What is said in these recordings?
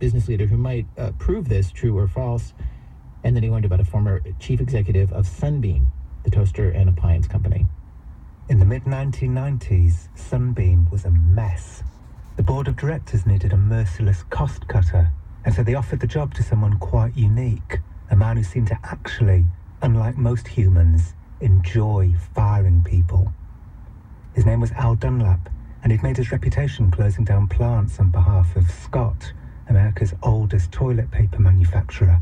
business leader who might prove this true or false. And then he learned about a former chief executive of Sunbeam, the toaster and appliance company. In the mid-1990s, Sunbeam was a mess. The board of directors needed a merciless cost cutter, and so they offered the job to someone quite unique, a man who seemed to actually, unlike most humans, enjoy firing people. His name was Al Dunlap, and he'd made his reputation closing down plants on behalf of Scott, America's oldest toilet paper manufacturer.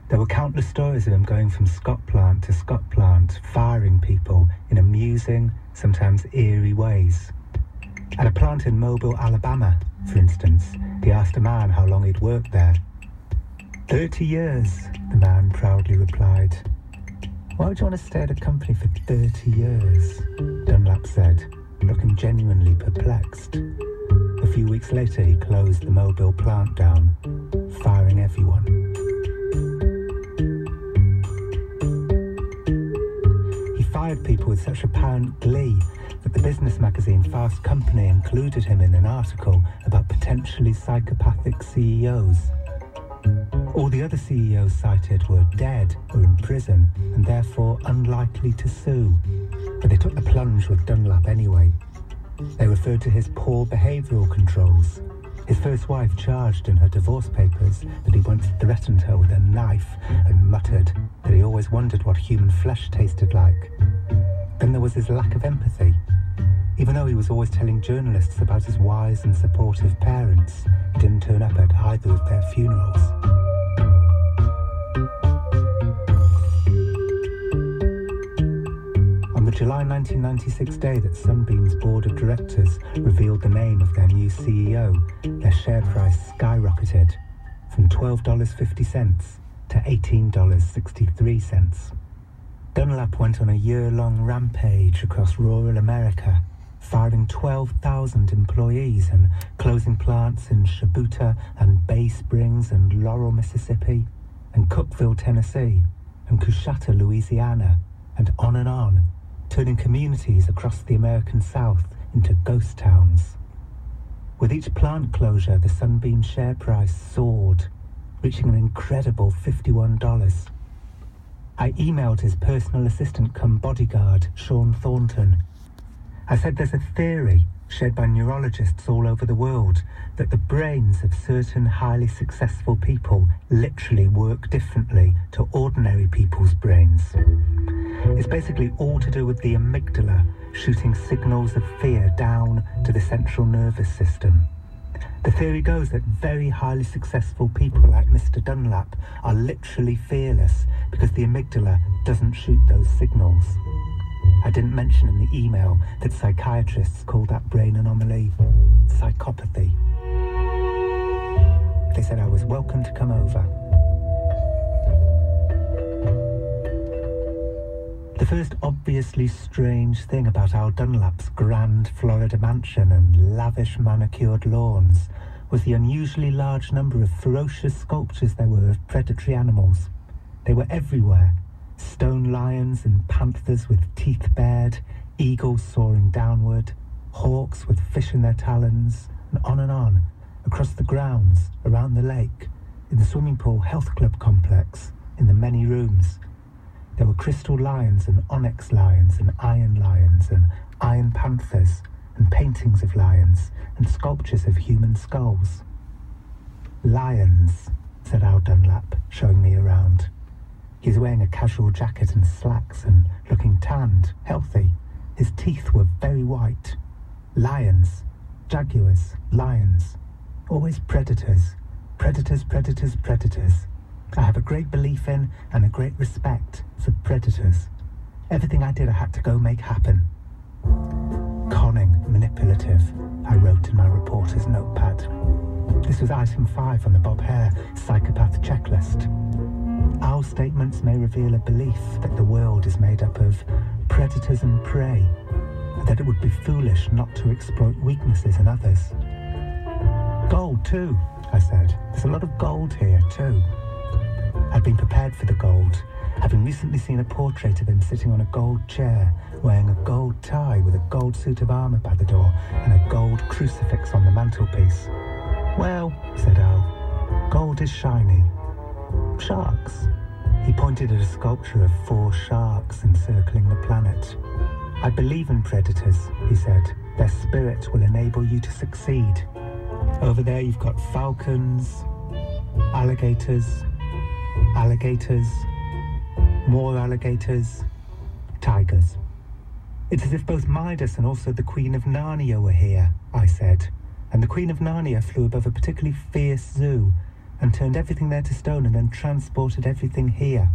There were countless stories of him going from Scott plant to Scott plant, firing people in amusing, sometimes eerie ways. At a plant in Mobile, Alabama, for instance, he asked a man how long he'd worked there. 30 years, the man proudly replied. Why would you want to stay at a company for 30 years? Dunlap said, looking genuinely perplexed. A few weeks later, he closed the Mobile plant down, firing everyone. He fired people with such apparent glee that the business magazine Fast Company included him in an article about potentially psychopathic CEOs. All the other CEOs cited were dead or in prison and therefore unlikely to sue. But they took the plunge with Dunlap anyway. They referred to his poor behavioural controls. His first wife charged in her divorce papers that he once threatened her with a knife and muttered that he always wondered what human flesh tasted like. Then there was his lack of empathy. Even though he was always telling journalists about his wise and supportive parents, he didn't turn up at either of their funerals. On the July 1996 day that Sunbeam's board of directors revealed the name of their new CEO, their share price skyrocketed from $12.50 to $18.63. Dunlap went on a year-long rampage across rural America, firing 12,000 employees and closing plants in Shibuya and Bay Springs and Laurel, Mississippi, and Cookeville, Tennessee, and Coushatta, Louisiana, and on, turning communities across the American South into ghost towns. With each plant closure, the Sunbeam share price soared, reaching an incredible $51. I emailed his personal assistant cum bodyguard, Sean Thornton. I said there's a theory, shared by neurologists all over the world, that the brains of certain highly successful people literally work differently to ordinary people's brains. It's basically all to do with the amygdala shooting signals of fear down to the central nervous system. The theory goes that very highly successful people like Mr. Dunlap are literally fearless because the amygdala doesn't shoot those signals. I didn't mention in the email that psychiatrists call that brain anomaly psychopathy. They said I was welcome to come over. The first obviously strange thing about Al Dunlap's grand Florida mansion and lavish manicured lawns was the unusually large number of ferocious sculptures there were of predatory animals. They were everywhere. Stone lions and panthers with teeth bared, eagles soaring downward, hawks with fish in their talons, and on, across the grounds, around the lake, in the swimming pool health club complex, in the many rooms. There were crystal lions and onyx lions and iron panthers, and paintings of lions, and sculptures of human skulls. Lions, said Al Dunlap, showing me around. He was wearing a casual jacket and slacks and looking tanned, healthy. His teeth were very white. Lions, jaguars, lions. Always predators. Predators, predators, predators. I have a great belief in and a great respect for predators. Everything I did I had to go make happen. Conning, manipulative, I wrote in my reporter's notepad. This was item 5 on the Bob Hare Psychopath checklist. Our statements may reveal a belief that the world is made up of predators and prey, and that it would be foolish not to exploit weaknesses in others. Gold too, I said. There's a lot of gold here too. I'd been prepared for the gold, having recently seen a portrait of him sitting on a gold chair, wearing a gold tie with a gold suit of armour by the door and a gold crucifix on the mantelpiece. Well, said Al, world is shiny. Sharks. He pointed at a sculpture of 4 sharks encircling the planet. I believe in predators, he said. Their spirit will enable you to succeed. Over there you've got falcons, alligators, more alligators, tigers. It's as if both Midas and also the Queen of Narnia were here, I said. And the Queen of Narnia flew above a particularly fierce zoo and turned everything there to stone and then transported everything here.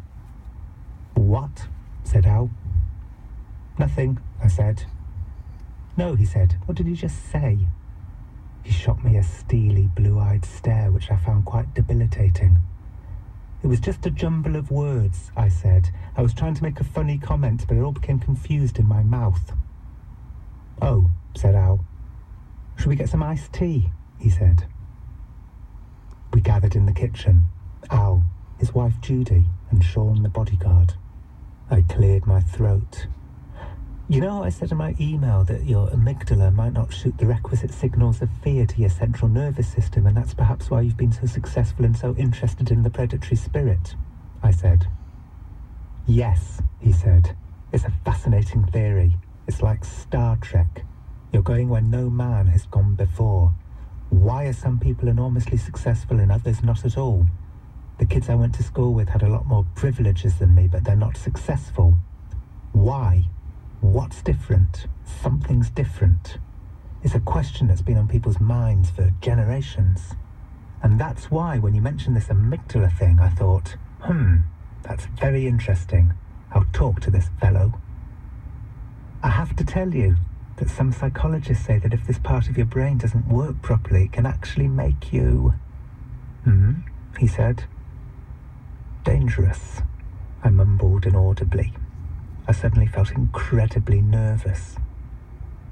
What? Said Al. Nothing, I said. No, he said. What did he just say? He shot me a steely, blue-eyed stare which I found quite debilitating. It was just a jumble of words, I said. I was trying to make a funny comment, but it all became confused in my mouth. Oh, said Al. Should we get some iced tea? He said. We gathered in the kitchen. Al, his wife Judy, and Sean the bodyguard. I cleared my throat. You know, I said in my email that your amygdala might not shoot the requisite signals of fear to your central nervous system, and that's perhaps why you've been so successful and so interested in the predatory spirit, I said. Yes, he said. It's a fascinating theory. It's like Star Trek. You're going where no man has gone before. Why are some people enormously successful and others not at all? The kids I went to school with had a lot more privileges than me, but they're not successful. Why? What's different? Something's different. It's a question that's been on people's minds for generations. And that's why when you mentioned this amygdala thing, I thought, that's very interesting. I'll talk to this fellow. I have to tell you that some psychologists say that if this part of your brain doesn't work properly, it can actually make you... he said. Dangerous, I mumbled inaudibly. I suddenly felt incredibly nervous.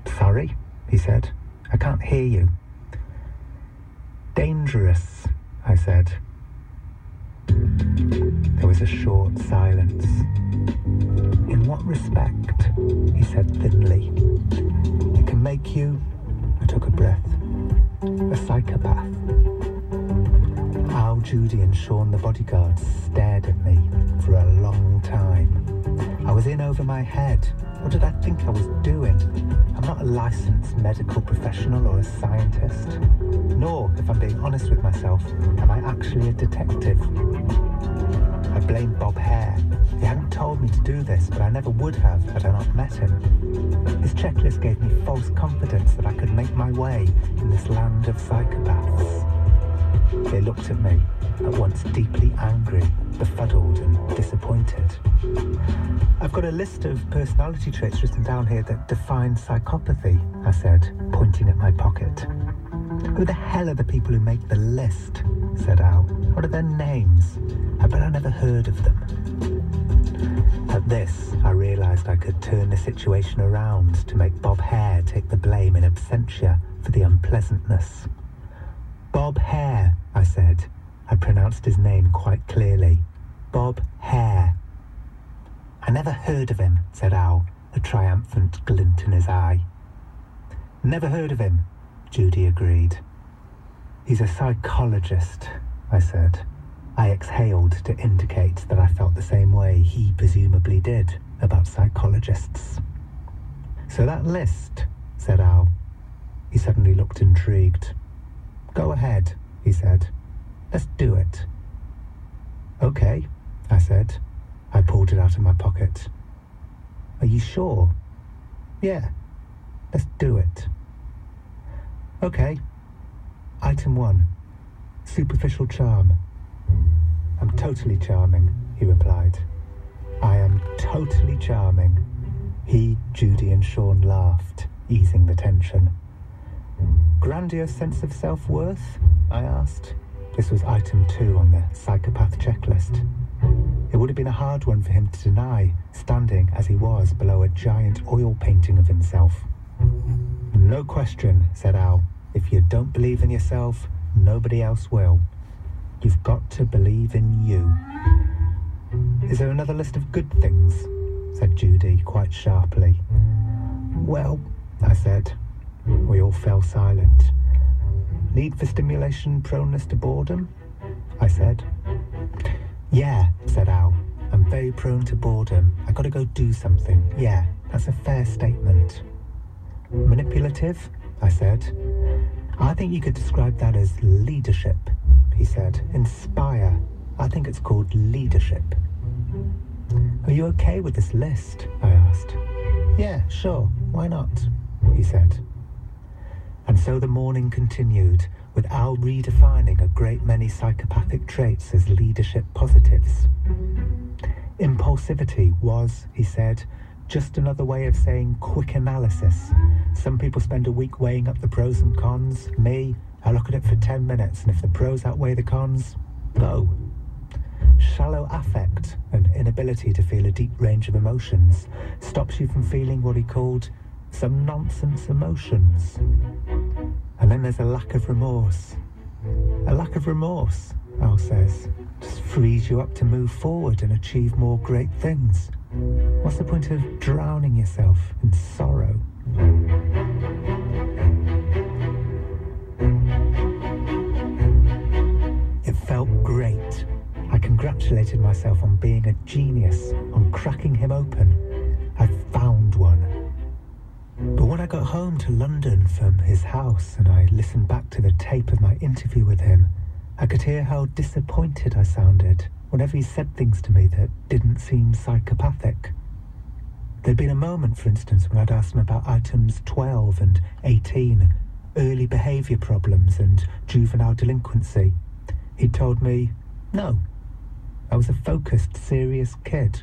Sorry, he said. I can't hear you. Dangerous, I said. There was a short silence. In what respect? He said thinly. It can make you, I took a breath, a psychopath. Al, Judy and Sean the bodyguard stared at me for a long time. I was in over my head. What did I think I was doing? I'm not a licensed medical professional or a scientist. Nor, if I'm being honest with myself, am I actually a detective. I blamed Bob Hare. He hadn't told me to do this, but I never would have had I not met him. His checklist gave me false confidence that I could make my way in this land of psychopaths. They looked at me, at once deeply angry, befuddled and disappointed. I've got a list of personality traits written down here that define psychopathy, I said, pointing at my pocket. Who the hell are the people who make the list? Said Al. What are their names? I bet I never heard of them. At this, I realised I could turn the situation around to make Bob Hare take the blame in absentia for the unpleasantness. Bob Hare, I said. I pronounced his name quite clearly. Bob Hare. I never heard of him, said Al, a triumphant glint in his eye. Never heard of him, Judy agreed. He's a psychologist, I said. I exhaled to indicate that I felt the same way he presumably did about psychologists. So that list, said Al. He suddenly looked intrigued. Go ahead, he said. Let's do it. Okay, I said. I pulled it out of my pocket. Are you sure? Yeah, let's do it. Okay. Item 1. Superficial charm. I'm totally charming, he replied. I am totally charming. He, Judy and Sean laughed, easing the tension. Grandiose sense of self-worth? I asked. This was item 2 on the psychopath checklist. It would have been a hard one for him to deny, standing as he was below a giant oil painting of himself. No question, said Al. If you don't believe in yourself, nobody else will. You've got to believe in you. Is there another list of good things? Said Judy, quite sharply. Well, I said. We all fell silent. Need for stimulation, proneness to boredom? I said. Yeah, said Al. I'm very prone to boredom. I gotta go do something. Yeah, that's a fair statement. Manipulative? I said. I think you could describe that as leadership, he said. Inspire. I think it's called leadership. Are you okay with this list? I asked. Yeah, sure. Why not? He said. And so the morning continued, with Al redefining a great many psychopathic traits as leadership positives. Impulsivity was, he said, just another way of saying quick analysis. Some people spend a week weighing up the pros and cons. Me, I look at it for 10 minutes, and if the pros outweigh the cons, go. Shallow affect, an inability to feel a deep range of emotions, stops you from feeling what he called some nonsense emotions. And then there's a lack of remorse. A lack of remorse, Al says, just frees you up to move forward and achieve more great things. What's the point of drowning yourself in sorrow? It felt great. I congratulated myself on being a genius, on cracking him open. I'd found one. But when I got home to London from his house and I listened back to the tape of my interview with him, I could hear how disappointed I sounded whenever he said things to me that didn't seem psychopathic. There'd been a moment, for instance, when I'd asked him about items 12 and 18, early behaviour problems and juvenile delinquency. He'd told me, no. I was a focused, serious kid.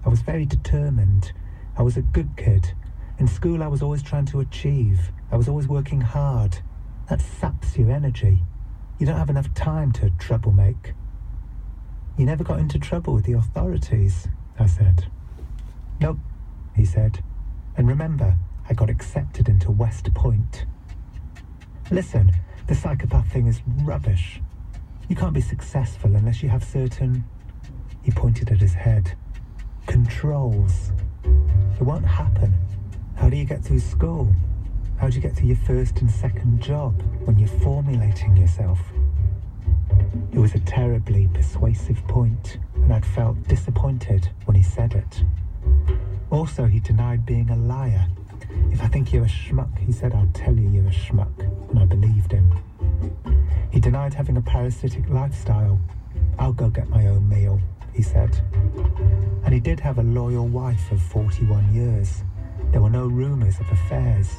I was very determined. I was a good kid. In school, I was always trying to achieve. I was always working hard. That saps your energy. You don't have enough time to troublemaker. You never got into trouble with the authorities, I said. Nope, he said. And remember, I got accepted into West Point. Listen, the psychopath thing is rubbish. You can't be successful unless you have certain... He pointed at his head. Controls. It won't happen. How do you get through school? How do you get through your first and second job when you're formulating yourself? It was a terribly persuasive point, and I'd felt disappointed when he said it. Also, he denied being a liar. If I think you're a schmuck, he said, I'll tell you you're a schmuck, and I believed him. He denied having a parasitic lifestyle. I'll go get my own meal, he said. And he did have a loyal wife of 41 years. There were no rumours of affairs.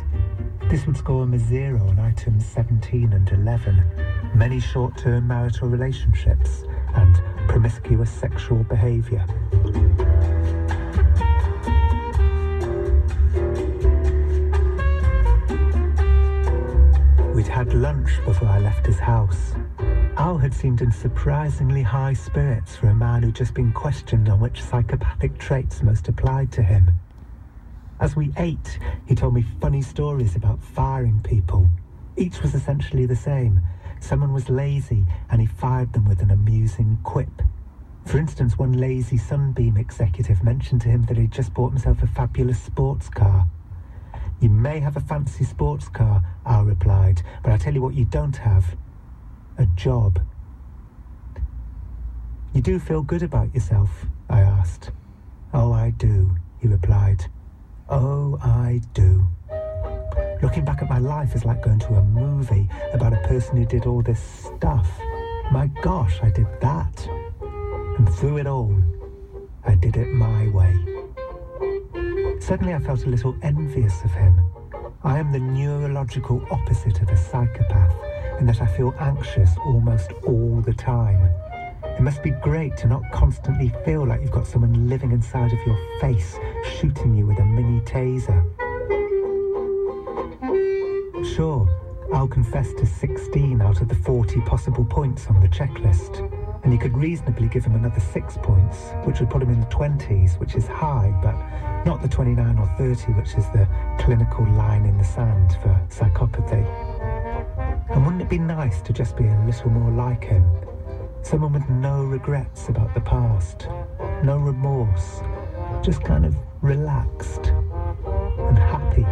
This would score him a 0 on items 17 and 11, many short-term marital relationships and promiscuous sexual behaviour. We'd had lunch before I left his house. Al had seemed in surprisingly high spirits for a man who'd just been questioned on which psychopathic traits most applied to him. As we ate, he told me funny stories about firing people. Each was essentially the same. Someone was lazy and he fired them with an amusing quip. For instance, one lazy Sunbeam executive mentioned to him that he'd just bought himself a fabulous sports car. You may have a fancy sports car, Al replied, but I tell you what you don't have. A job. You do feel good about yourself? I asked. Oh, I do, he replied. Oh, I do. Looking back at my life is like going to a movie about a person who did all this stuff. My gosh, I did that. And through it all, I did it my way. Suddenly I felt a little envious of him. I am the neurological opposite of a psychopath in that I feel anxious almost all the time. It must be great to not constantly feel like you've got someone living inside of your face, shooting you with a mini taser. Sure, I'll confess to 16 out of the 40 possible points on the checklist, and you could reasonably give him another 6 points, which would put him in the 20s, which is high, but not the 29 or 30, which is the clinical line in the sand for psychopathy. And wouldn't it be nice to just be a little more like him? Someone with no regrets about the past, no remorse, just kind of relaxed and happy.